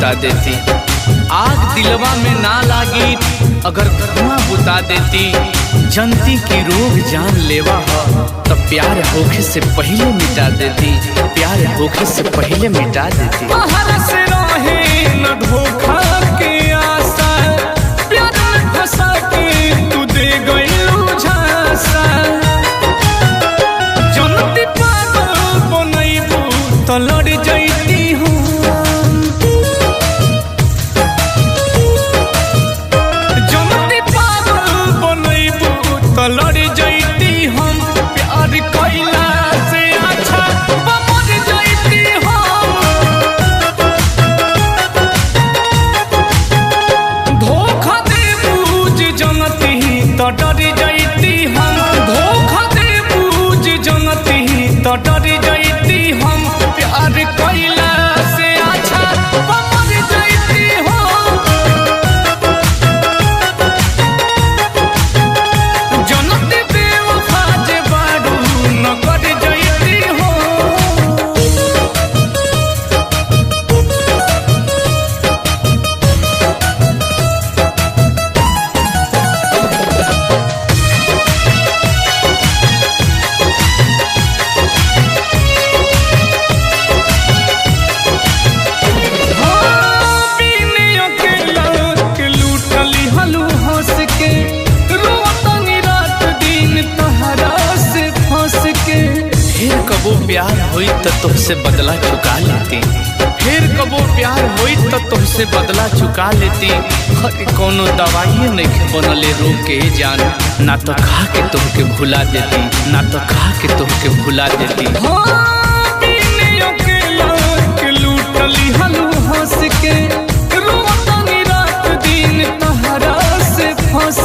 बुता देती। आग दिलवा में ना लागी अगर धुआं बुता देती। जनती की रोग जान लेवा हो तब प्यार होखे से पहले मिटा देती। प्यार होखे से पहले मिटा देती। बाहर से रहे न धोखा के आशा, प्यार में फंसा के तू दे गइलू झांसा। जनती पागल बनैबू तो लड़ जैती हूँ। जनती पागल बनैबू तो लड़ जैती हम। प्यार कैला से अच्छा मर जैती हम। धोखा दे बूझ जनती तो डर जैती हम। धोखा दे बूझ जनती तो डर जैती हम। प्यार कैला से अच्छा मर जैती हम। जनती बेवफा जे बारू न कर जैती हो। कबो प्यार होई तो तुमसे बदला चुका लेती। फिर कबो प्यार होई तो तुमसे बदला चुका लेती। हर कोनो दवाई नहीं बनले रोग के जान। ना तो खा के तुमके भुला देती, ना तो खा के तुमके भुला देती। लूटली हलू हंस के रोतनी रात दिन तहरा से फंस